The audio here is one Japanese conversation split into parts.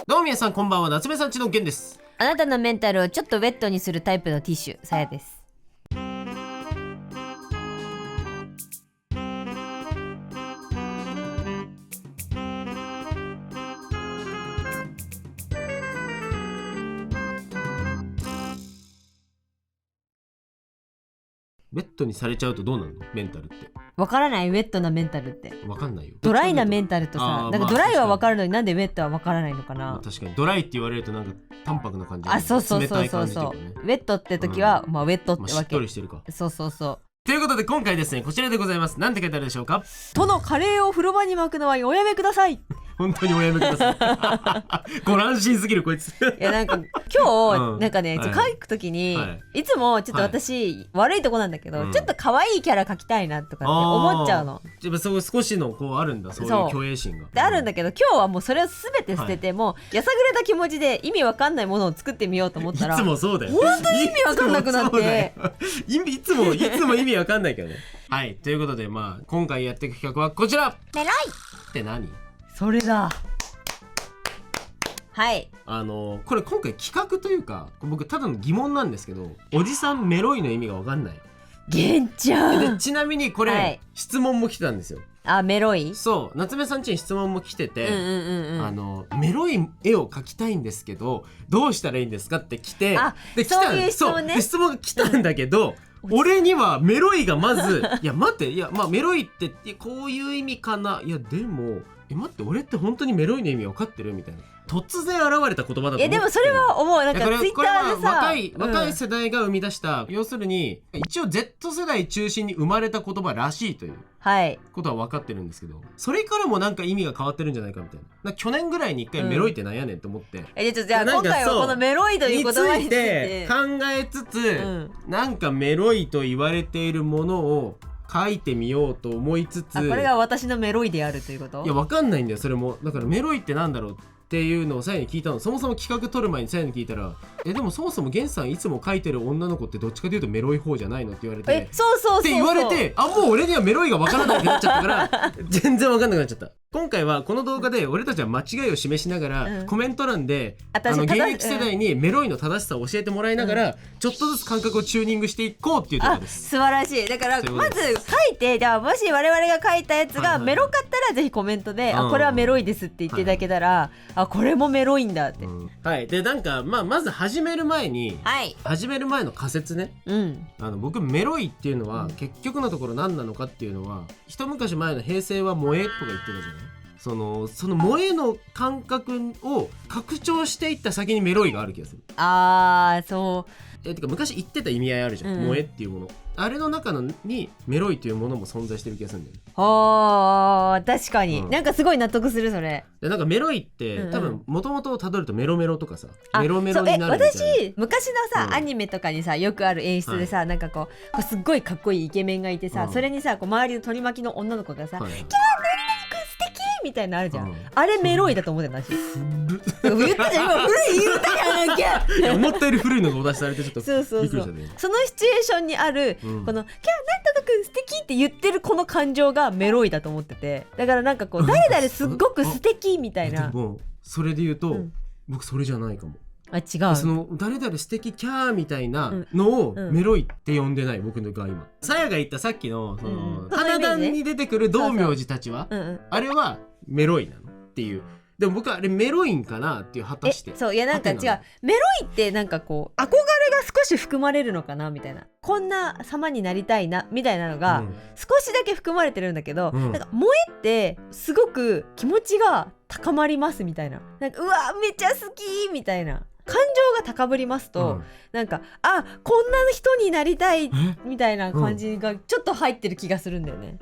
どうも皆さんこんばんは、夏目さんちのけんです。あなたのメンタルをちょっとウェットにするタイプのティッシュ、さやです。ベッドにされちゃうとどうなるの？メンタルってわからない。ウェットなメンタルってわかんないよ。ドライなメンタルとさ、なんかドライはわかるのになんでウェットはわからないのかな。まあ、確かにドライって言われるとなんか淡白な感じ、あ、そうそうそうそうそう、ウェットって時は、まあウェットってわけ、しっとりしてるか。そうそうそう。ということで今回ですね、こちらでございます。なんて書いてあるでしょうか？殿、カレーを風呂場に巻くのはおやめください。本当におやめください。ご乱心すぎるこいつ。いやなんか今日、うん、なんかね、はい、書くときに、いつもちょっと私、はい、悪いとこなんだけど、ちょっと可愛いキャラ描きたいなとかって思っちゃうの。やっぱそう少しのこうあるんだ、そういう虚栄心が。であるんだけど、今日はもうそれを全て捨てて、もうやさぐれた気持ちで意味わかんないものを作ってみようと思ったら、いつもそうだよ。本当に意味わかんなくなって。いつも意味わかんないけどね。はい、ということでまあ今回やっていく企画はこちら。メロイって何？それだ。はい、これ今回企画というか僕ただの疑問なんですけど、おじさんメロイの意味が分かんない。げんちゃんでちなみにこれ、はい、質問も来てたんですよ。あ、メロイ？そう、夏目さんちに質問も来てて、メロい絵を描きたいんですけどどうしたらいいんですかって来て、で来たそういう質問ね。そうで質問が来たんだけど、俺にはメロイがまずいや待って、いやまあメロイってこういう意味かな、いやでも待って、俺って本当にメロイの意味分かってるみたいな、突然現れた言葉だと思って。でもそれは思う。なんかツイッターでさ、若い世代が生み出した、要するに一応 Z 世代中心に生まれた言葉らしいということは分かってるんですけど、それからもなんか意味が変わってるんじゃないかみたいな。去年ぐらいに一回メロイってなんやねんと思って、じゃあ今回はこのメロイという言葉について考えつつ、なんかメロイと言われているものを書いてみようと思いつつ、これが私のメロイであるということ？いや分かんないんだよそれも。だからメロイってなんだろうっていうのをさやに聞いたの。そもそも企画取る前にさやに聞いたら、でもそもそもゲンさんいつも書いてる女の子ってどっちかというとメロい方じゃないのって言われて、そうって言われて、もう俺にはメロイが分からなくなっちゃったから全然分かんなくなっちゃった。今回はこの動画で俺たちは間違いを示しながら、コメント欄で現役世代にメロイの正しさを教えてもらいながら、ちょっとずつ感覚をチューニングしていこうっていうところです。素晴らしい。だからまず書いて、じゃあもし我々が書いたやつがメロかったらぜひコメントで、これはメロイですって言っていただけたら、これもメロイんだって。はい。でなんかまず始める前に、始める前の仮説ね、僕メロイっていうのは結局のところ何なのかっていうのは、一昔前の平成は萌えとか言ってたじゃない。その萌えの感覚を拡張していった先にメロイがある気がする。そうてか昔言ってた意味合いあるじゃん、萌えっていうもの。あれの中にメロイというものも存在してる気がするんだよね。確かに、なんかすごい納得するそれ。でなんかメロイって、多分もともとたどるとメロメロとかさ、メロメロになるみたいな。私昔のさ、アニメとかにさよくある演出でさ、なんかこうすっごいかっこいいイケメンがいてさ、それにさ周りの取り巻きの女の子がさ、キャー何々くん素敵みたいなのあるじゃん、あれメロイだと思ってたし。言ったじゃん、今古い言うたやんけ。思ったより古いのがお出しされてちょっとびっくりしたね。そのシチュエーションにある、このキャーなんとかくん素敵って言ってるこの感情がメロイだと思ってて、だからなんかこう誰々すっごく素敵みたいな。でもそれで言うと、僕それじゃないかも。違う。その誰々素敵キャーみたいなのをメロイって呼んでない、僕のが今。さやが言ったさっきの花壇に出てくる道明寺たちは、あれはメロイなのっていう。でも僕はあれメロインかなっていう、果たして。そういやなんか違う、メロイってなんかこう憧れが少し含まれるのかなみたいな、こんな様になりたいなみたいなのが少しだけ含まれてるんだけど、なんか萌えってすごく気持ちが高まりますみたいな、なんかうわめっちゃ好きみたいな感情が高ぶりますと、なんかこんな人になりたいみたいな感じがちょっと入ってる気がするんだよね。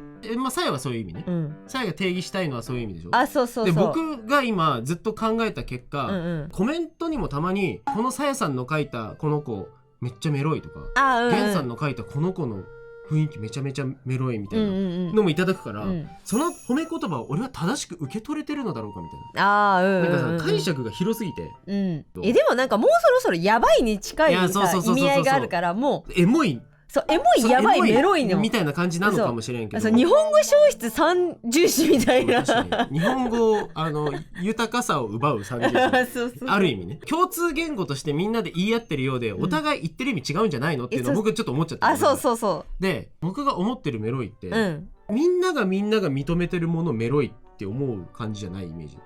さやはそういう意味ね。さやが定義したいのはそういう意味でしょ。そうで僕が今ずっと考えた結果、コメントにもたまにこのさやさんの描いたこの子めっちゃメロいとか、ゲンさんの描いたこの子の雰囲気めちゃめちゃメロいみたいなのもいただくから、その褒め言葉を俺は正しく受け取れてるのだろうかみたいな。なんかさ解釈が広すぎて、でもなんかもうそろそろやばいに近いさ意味合いがあるから、もうエモいそうエモいやばいメロいのみたいな感じなのかもしれんけど、そう日本語消失三重視みたいな日本語豊かさを奪う三重視そうそうある意味ね、共通言語としてみんなで言い合ってるようで、お互い言ってる意味違うんじゃないのっていうのを僕ちょっと思っちゃった。そうそうそうで僕が思ってるメロいって、みんなが認めてるものをメロいって思う感じじゃないイメージ。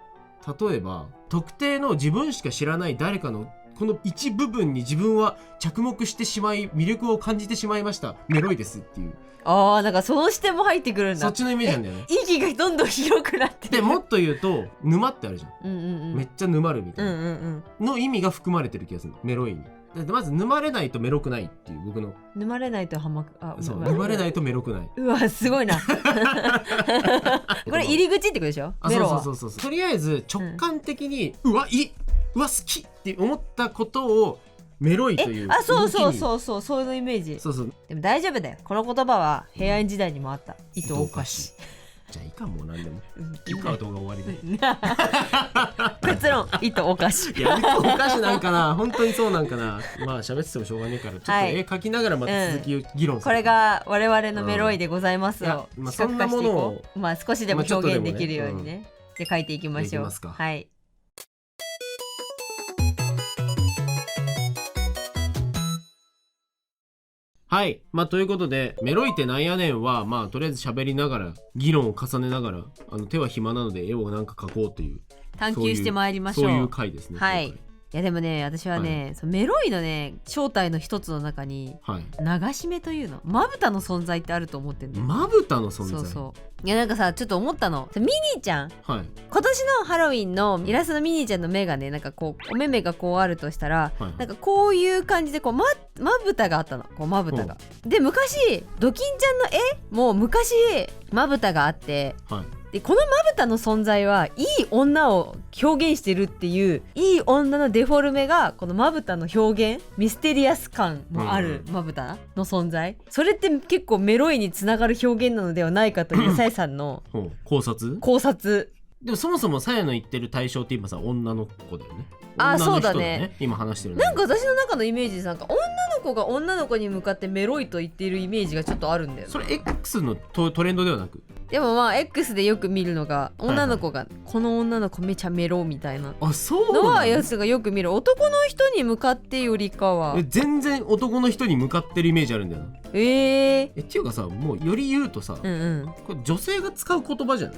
例えば特定の自分しか知らない誰かのこの一部分に自分は着目してしまい魅力を感じてしまいました、メロいですっていう。なんかその視点も入ってくるんだ。そっちのイメージなんだよね。息がどんどん広くなってる。でもっと言うと沼ってあるじゃん、めっちゃ沼るみたいな、の意味が含まれてる気がするの、メロいに。まず沼れないとメロくないっていう、僕の沼れないとハマく沼れないとメロくない。うわすごいなこれ入り口ってことでしょ、メロは。そうとりあえず直感的に、うわ好きって思ったことをメロいという。そういうイメージ。でも大丈夫だよ、この言葉は平安時代にもあった。糸おかし。じゃあいいか、もう何でもいいか、動画終わりで結論糸おかし。いや糸おかしなんかな、本当にそうなんかな。まあ喋っててもしょうがねえから、ちょっと絵描きながらまた続きを議論する。これが我々のメロいでございますをそんなものを少しでも表現できるようにね、で書いていきましょう。はい。はい。ということで、メロいってなんやねんは、とりあえず喋りながら、議論を重ねながら、手は暇なので絵をなんか描こうという。探求してまいりましょう。そういう回ですね。はい。いやでもね、私はね、メロいのね正体の一つの中に、流し目というのまぶたの存在ってあると思ってんだよ。まぶたの存在。いやなんかさ、ちょっと思ったの、ミニーちゃん、今年のハロウィンのイラストのミニーちゃんの目がね、なんかこうお目目がこうあるとしたら、なんかこういう感じでこう まぶたがあったの、こうまぶたが。で昔ドキンちゃんの絵も昔まぶたがあって、でこのまぶたの存在はいい女を表現してるっていう、いい女のデフォルメがこのまぶたの表現、ミステリアス感もあるまぶたの存在、それって結構メロいにつながる表現なのではないかというさやさんの考察。でもそもそもさやの言ってる対象って今さ、女の子だよね。そうだね。今話してるなんか私の中のイメージでなんか女の子が女の子に向かってメロいと言っているイメージがちょっとあるんだよ。それ X のトレンドではなく。でもX でよく見るのが女の子が、この女の子めちゃメロみたいなのはやつがよく見る。男の人に向かってよりかは全然男の人に向かってるイメージあるんだよな。っていうかさ、もうより言うとさ、これ女性が使う言葉じゃない？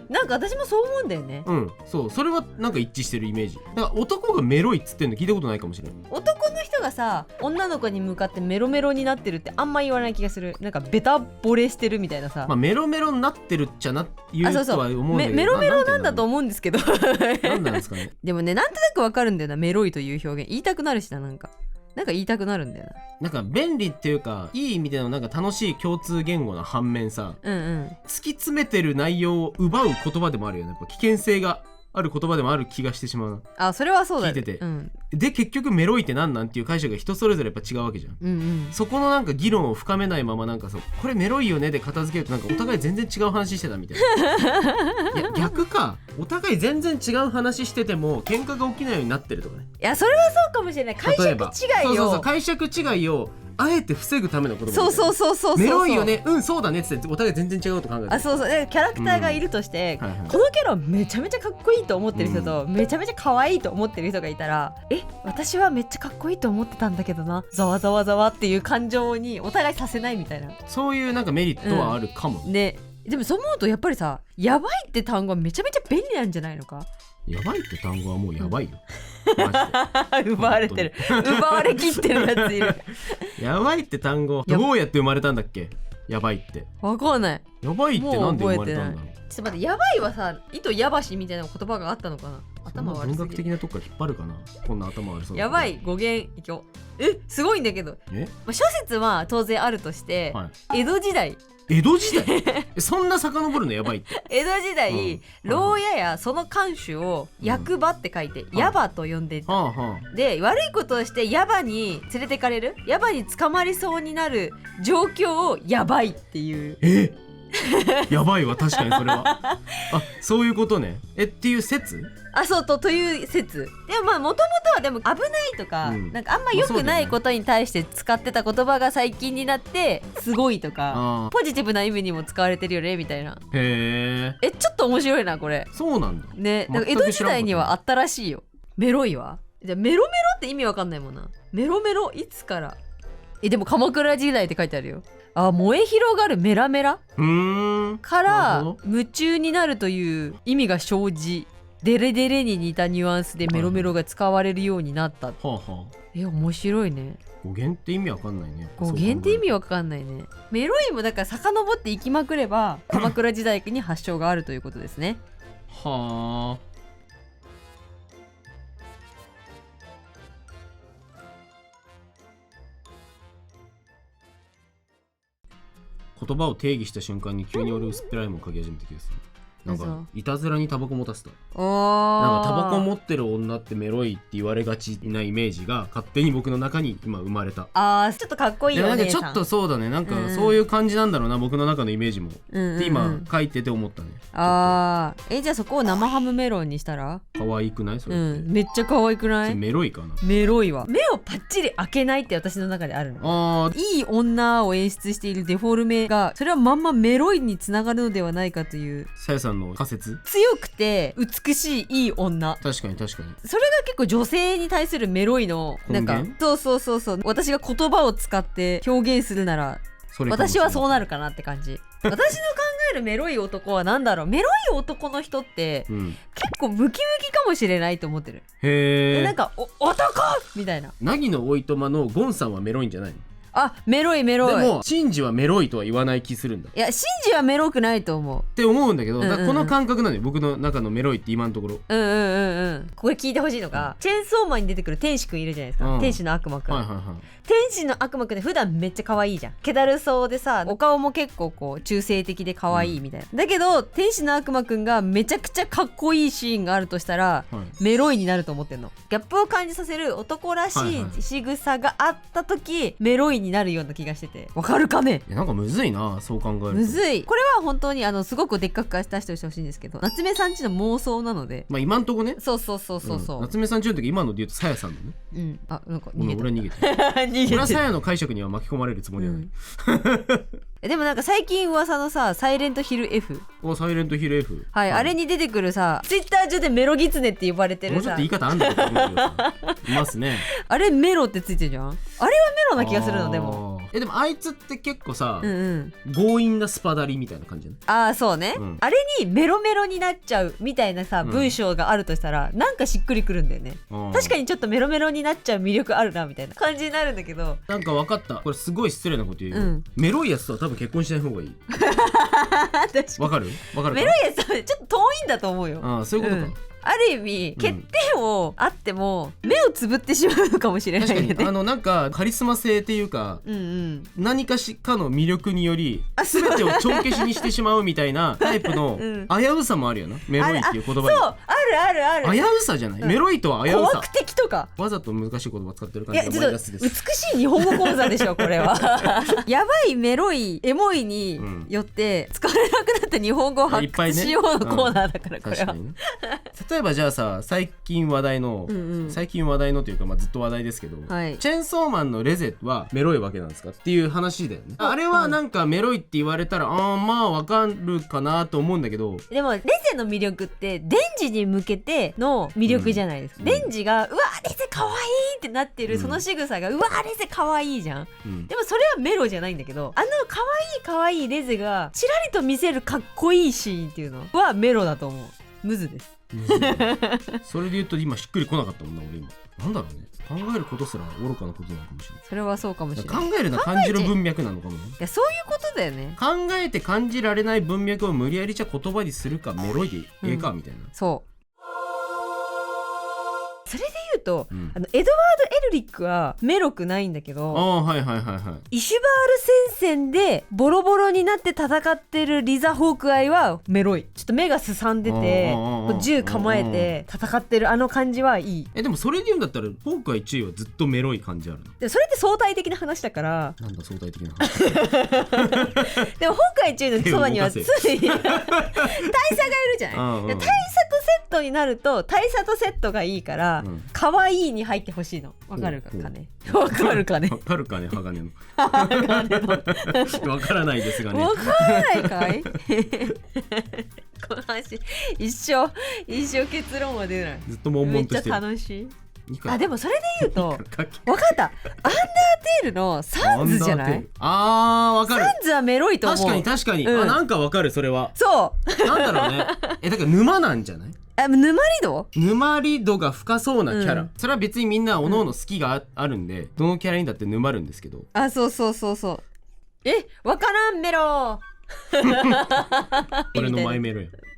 なんか私もそう思うんだよね。それはなんか一致してるイメージ。だから男がメロいっつってんの聞いたことないかもしれない。男の人がさ、女の子に向かってメロメロになってるってあんま言わない気がする。なんかベタボレしてるみたいなさ。メロメロになってるっちゃな、言うとは思うんだけど、メロメロなんだと思うんですけどなんなんですかね。でもね、なんとなくわかるんだよな、メロいという表現。言いたくなるしな、なんか言いたくなるんだよな。なんか便利っていうか、いい意味でのなんか楽しい共通言語の反面さ、突き詰めてる内容を奪う言葉でもあるよね。やっぱ危険性がある言葉でもある気がしてしまうな。それはそうだね。聞いてて、で結局メロいってなんなんっていう解釈が人それぞれやっぱ違うわけじゃん。そこのなんか議論を深めないまま、なんかこれメロいよねで片付けると、なんかお互い全然違う話してたみたいな。いや逆か、お互い全然違う話してても喧嘩が起きないようになってるとかね。いやそれはそうかもしれない。解釈違いを解釈違いをあえて防ぐための言葉。そうメロいよね、そうだねってお互い全然違うと考えてる。キャラクターがいるとして、このキャラめちゃめちゃかっこいいと思ってる人と、めちゃめちゃ可愛いと思ってる人がいたら、私はめっちゃかっこいいと思ってたんだけどな、ざわざわざわっていう感情にお互いさせないみたいな、そういうなんかメリットはあるかも、ね。でもそう思うとやっぱりさ、やばいって単語はめちゃめちゃ便利なんじゃないのか。やばいって単語はもうやばいよ。奪われてる、奪われきってるやついる。やばいって単語どうやって生まれたんだっけ。やばいってわかんない。やばいってなんで生まれたんだろう。ちょっと待って、やばいはさ、糸やばしみたいな言葉があったのかな。頭悪すぎる。文学的なとこから引っ張るかな、こんな頭悪そう。やばい語源いきょ。すごいんだけど、諸説は当然あるとして、江戸時代そんな遡るのやばいって。江戸時代、牢屋やその看守を役場って書いて、ヤバと呼んでいた。で悪いことをしてヤバに連れてかれる、ヤバに捕まりそうになる状況をやばいっていう。やばいわ、確かにそれはあ、そういうことね。っていう説？そうという説でもまあもともとはでも危ないとか、なんかあんま良くないことに対して使ってた言葉が最近になってすごいとかポジティブな意味にも使われてるよねみたいな。へえ。ちょっと面白いなこれ。そうなんだね。なんか江戸時代にはあったらしいよ。メロいわ。じゃあメロメロって意味わかんないもんな。メロメロいつから？でも鎌倉時代って書いてあるよ。燃え広がるメラメラから夢中になるという意味が生じ、デレデレに似たニュアンスでメロメロが使われるようになった。面白いね。語源って意味わかんないね。語源って意味わかんないね。メロいもだから遡っていきまくれば鎌倉時代に発祥があるということですね。はあ。言葉を定義した瞬間に急に俺薄っぺらいもん書き始めた気がする。なんかいたずらにタバコ持たせた。なんかタバコ持ってる女ってメロいって言われがちなイメージが勝手に僕の中に今生まれた。ちょっとかっこいいよね。なんかちょっとそうだね、なんかそういう感じなんだろうな、僕の中のイメージも、って今書いてて思ったね。じゃあそこを生ハムメロンにしたら可愛くない？それってめっちゃ可愛くない？メロいかな。メロいわ。目をパッチリ開けないって私の中であるの。いい女を演出しているデフォルメがそれはまんまメロいにつながるのではないかというさやさんの仮説。強くて美しいいい女。確かに確かに。それが結構女性に対するメロいのなんかそう私が言葉を使って表現するなら私はそうなるかなって感じ。私の考えるメロい男は何だろう。メロい男の人って、結構ムキムキかもしれないと思ってる。へえ。なんか男みたいな。凪のおいとまのゴンさんはメロいんじゃないの？メロいメロい。でもシンジはメロいとは言わない気するんだ。いやシンジはメロくないと思うって思うんだけど、この感覚なのよ僕の中のメロいって今のところ。これ聞いてほしいのが、チェーンソーマンに出てくる天使くんいるじゃないですか、天使の悪魔くん、天使の悪魔くんって普段めっちゃ可愛いじゃん。気だるそうでさ、お顔も結構こう中性的で可愛いみたいな、だけど天使の悪魔くんがめちゃくちゃかっこいいシーンがあるとしたら、メロいになると思ってんの。ギャップを感じさせる男らしい仕草があった時、メロいになるような気がしてて、わかるかね？なんかむずいな、そう考えると。むずい。これは本当にすごくでっかく出してほしいんですけど、夏目さんちの妄想なので、今んとこね。そう、夏目さんちの時今ので言うとさやさんのね。なんか逃げた。俺は逃げて俺はさやの解釈には巻き込まれるつもりはない、でもなんか最近噂のさ、サイレントヒル F、 サイレントヒル F、あれに出てくるさ、ツイッター上でメロギツネって呼ばれてるさ、もうちょっと言い方あんだと思うけどさいますね。あれメロってついてるじゃん。あれはメロな気がするの。でもあいつって結構さ、強引なスパダリみたいな感じじゃない？そうね、あれにメロメロになっちゃうみたいなさ、文章があるとしたらなんかしっくりくるんだよね。確かにちょっとメロメロになっちゃう魅力あるなみたいな感じになるんだけど、なんか分かった。これすごい失礼なこと言うよ、メロいやつとは多分結婚しない方がいい。わかるメロいやつはちょっと遠いんだと思うよ。そういうことか。ある意味欠点をあっても目をつぶってしまうのかもしれないよね。確かになんかカリスマ性っていうか、何かしかの魅力により全てを帳消しにしてしまうみたいなタイプの危うさもあるよな、メロいっていう言葉に。そう、ある。危うさじゃない、メロいとは危うさ。怖く敵とかわざと難しい言葉使ってる感じがマイナスです。美しい日本語講座でしょこれは。やばいメロいエモいによって使われなくなった日本語を発掘しようのコーナーだから、これは。例えばじゃあさ、最近話題のというか、ずっと話題ですけど、チェーンソーマンのレゼはメロいわけなんですかっていう話だよね。あれはなんかメロいって言われたらわかるかなと思うんだけど、でもレゼの魅力ってデンジに向けての魅力じゃないですか。デンジがうわレゼかわいいってなってるその仕草がうわレゼかわいいじゃん、でもそれはメロじゃないんだけど、かわいいレゼがちらりと見せるかっこいいシーンっていうのはメロだと思う。ムズです。それで言うと今しっくりこなかったもんな俺今。なんだろうね、考えることすら愚かなことなのかもしれない。それはそうかもしれない。考えるな感じる文脈なのかもね。いやそういうことだよね。考えて感じられない文脈を無理やりじゃ言葉にするかメロいでええかみたいな。そう。それで言うと、うん、エドワード・エルリックはメロくないんだけど、はいはいはいはい、イシュバール戦線でボロボロになって戦ってるリザ・ホークアイはメロい。ちょっと目がすさんでて銃構えて戦ってるあの感じはいい。でもそれで言うんだったらホークアイ1位はずっとメロい感じあるの。でそれって相対的な話だから。なんだ相対的な話でもホークアイ1位のそばには常に大佐がいるじゃない。対策セットになると大佐とセットがいいから、可愛いに入ってほしいの。わかるかね。わかるかね。わかるかね、鋼の。わからないですがね。わからないかい。この話一生結論は出ない。ずっと悶々としてる。めっちゃ楽しい。あ、でもそれで言うとわかった。アンダーテールのサンズじゃない？わかる。サンズはメロいと思う。確かに、なんかわかる。それはそうなんだろうね。だから沼なんじゃない？沼り度が深そうなキャラ、それは別にみんなおのおの好きがあるんで、どのキャラにだって沼るんですけど。そうわからんメロ俺のマイメロや。わからんメ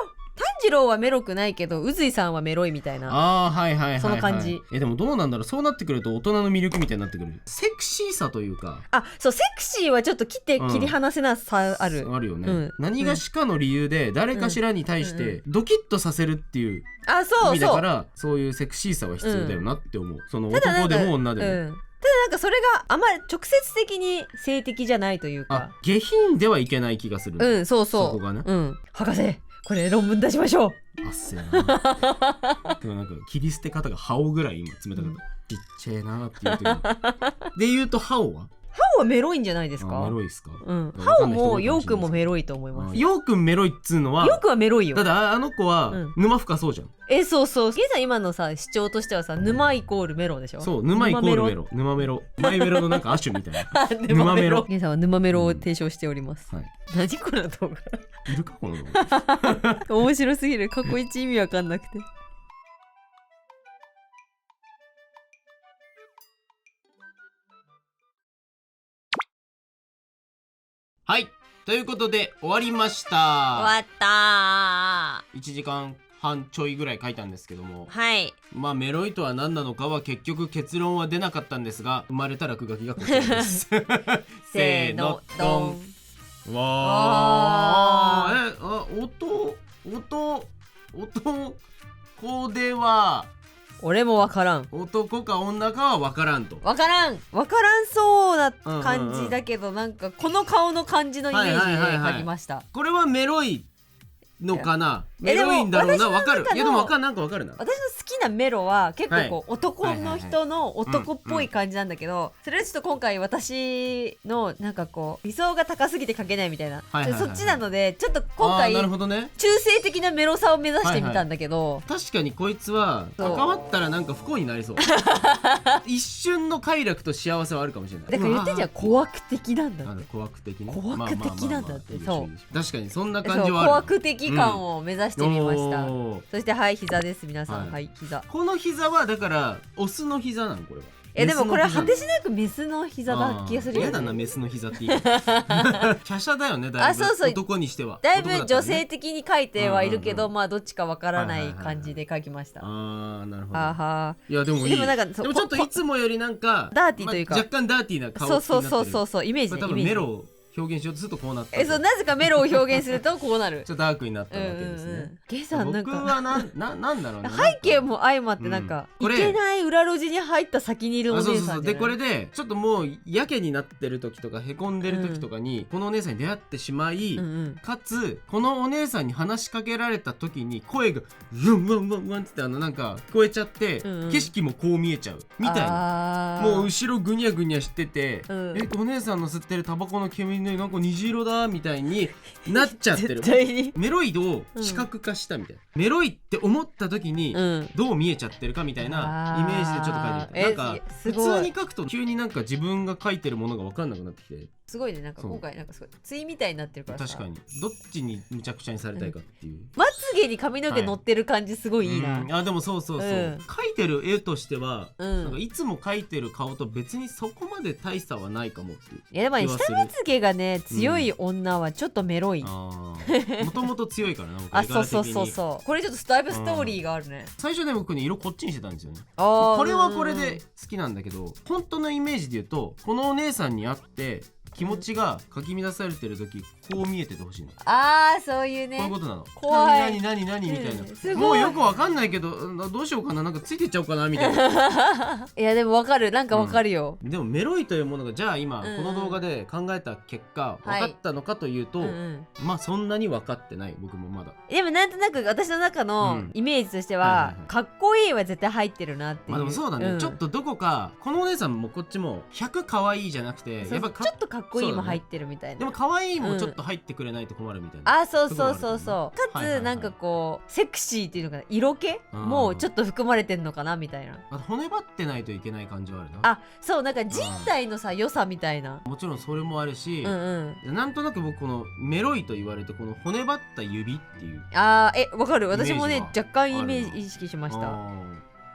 ロ。炭治郎はメロくないけど宇髄さんはメロいみたいな。はいその感じ。でもどうなんだろう。そうなってくると大人の魅力みたいになってくる。セクシーさというか。そう、セクシーはちょっと切り離せなさある。あるよね、何がしかの理由で誰かしらに対してドキッとさせるっていう意味だから、そういうセクシーさは必要だよなって思う。その男でも女でも。ただなんかそれがあまり直接的に性的じゃないというか、下品ではいけない気がする。そこがね。博士これ論文出しましょう。あっせーな。でもなんか切り捨て方がハオぐらい今冷たかった。ちっちゃいなーって言うとで言うとハオはメロいんじゃないですか。メロいですか。ハオもヨウくんもメロいと思います。ヨウくんメロいっつうのは、ヨウくんはメロいよ。ただあの子は沼深そうじゃん。そうゲイさん今のさ主張としてはさ、沼イコールメロでしょ。そう、沼イコールメロ。沼メロマイメロのなんか亜種みたいな。沼メロ。ゲイさんは沼メロを提唱しております。何この動画。いるかこの動画。面白すぎる。過去一意味わかんなくて。はい、ということで終わりました。終わったー。1時間半ちょいぐらい書いたんですけども、メロイとは何なのかは結局結論は出なかったんですが、生まれた落書きがこちらです。せーのドン。男では俺もわからん。男か女かはわからんと。わからんそうな感じだけど、なんかこの顔の感じのイメージで描きました。これはメロいのかな。メロいんだろうな。わかる。いやでもなんかわかるな。私の好きなメロは結構こう男の人の男っぽい感じなんだけど、それはちょっと今回私のなんかこう理想が高すぎて描けないみたいな、そっちなのでちょっと今回中性的なメロさを目指してみたんだけど、確かにこいつは関わったらなんか不幸になりそう。一瞬の快楽と幸せはあるかもしれない。だから言ってんじゃん、怖悪的なんだって。怖悪的ね。怖悪的なんだって。そう確かにそんな感じはある。怖悪的感を目指してみました。そして膝です皆さん。膝。この膝はだからオスの膝なのこれは。でもこれは果てしなくメスの膝だ気がするよね。嫌だなメスの膝って言い方。華奢だよねだいぶ。男にしてはだいぶ女性的に描いてはいるけど、どっちかわからない感じで描きました。なるほど。いやでもいい。でもちょっといつもよりなんかダーティーというか若干ダーティーな顔になってる。そうイメージ。多分メロを表現しようとするとこうなった。なぜかメロを表現するとこうなる。ちょっとダークになったわけですね。ゲイさんなんか僕はなんだろうね。背景も相まってなんかいけない裏路地に入った先にいるお姉さんで、これでちょっともうやけになってる時とかへこんでる時とかにこのお姉さんに出会ってしまい、かつこのお姉さんに話しかけられた時に声がワンワンワンワンってなんか聞こえちゃって、景色もこう見えちゃうみたいな。もう後ろぐにゃぐにゃしてて、お姉さんの吸ってるタバコの煙ねなんか虹色だみたいになっちゃってる。メロイドを視覚化したみたいな。メロイって思った時にどう見えちゃってるかみたいなイメージでちょっと書いてみた。なんか普通に書くと急になんか自分が書いてるものが分かんなくなってきて。すごいね、なんか今回なんかすごい対みたいになってるからさ。確かにどっちにむちゃくちゃにされたいかっていう、まつげに髪の毛乗ってる感じすごいいいな。あでもそうそうそう、描いてる絵としては、なんかいつも描いてる顔と別にそこまで大差はないかもっていう。いやでもね、下まつげがね強い女はちょっとメロい。もともと強いからな僕。あ、そうそうそうそう。これちょっとだいぶストーリーがあるね。最初ね僕ね色こっちにしてたんですよね。これはこれで好きなんだけど、本当のイメージで言うとこのお姉さんに会って気持ちがかき乱されてる時こう見えててほしいの。ああそういうね。こういうことなの。怖い。何みたいな。もうよくわかんないけどどうしようかな、なんかついてっちゃおうかなみたいな。いやでもわかる、なんかわかるよ。でもメロいというものがじゃあ今この動画で考えた結果分かったのかというと、まあそんなに分かってない僕もまだ。でもなんとなく私の中のイメージとしてはかっこいいは絶対入ってるなっていう。まあでもそうだね、ちょっとどこかこのお姉さんもこっちも100可愛いじゃなくてやっぱちょっとかっこいいも入ってるみたいな。でも可愛いもちょっと入ってくれないと困るみたいな。あ、そうそうそうそう。かつなんかこうセクシーっていうのかな、色気もちょっと含まれてんのかなみたいな。あと骨張ってないといけない感じはあるな。あ、そう、なんか人体のさ良さみたいな。もちろんそれもあるし、なんとなく僕このメロいと言われてこの骨張った指っていう。あー、わかる。私もね若干イメージ意識しました。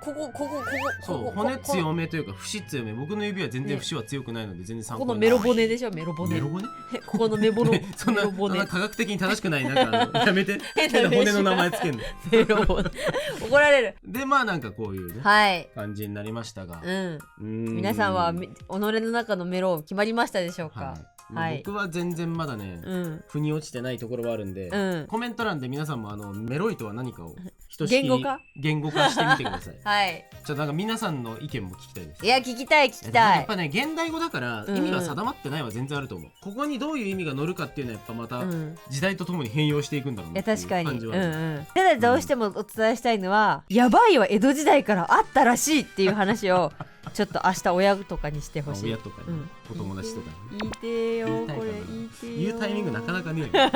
ここそう骨強めというか節強め。僕の指は全然節は強くないので全然参考にこのメロ骨でしょ。メロ骨ここのメボロそんな科学的に正しくないなんかやめて変な骨の名前つけんの。メロ骨怒られる。でまあなんかこういうね感じになりましたが、皆さんは己の中のメロ決まりましたでしょうか。僕は全然まだね腑に落ちてないところはあるんで、コメント欄で皆さんもメロいとは何かを言語化してみてください。はい、ちょっとなんか皆さんの意見も聞きたいです。いや聞きたい。やっぱね現代語だから意味が定まってないは全然あると思う。ここにどういう意味が乗るかっていうのはやっぱまた時代とともに変容していくんだろうなっていう感じはある。ただどうしてもお伝えしたいのは、やばいは江戸時代からあったらしいっていう話をちょっと明日親とかにしてほしい。親とかに、お友達とかに言いてよこれ言いてよ。言うタイミングなかなかねえよ。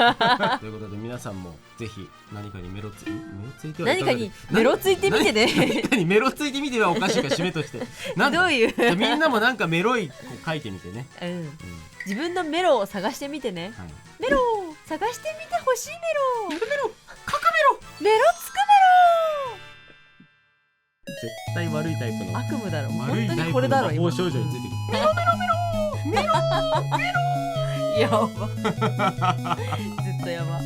ということで皆さんもぜひ何かにメロついて何かにメロついてみてね。何かにメロついてみてはおかしいか締めとして。どういうみんなもなんかメロい書いてみてね。自分のメロを探してみてね。メロを探してみてほしい。メロカカメロメロつくメロ。絶対悪いタイプの悪夢だろ。悪いタイプの魔法少女に出てくる。メロメロメロメロメロ。やば。ずっとやば。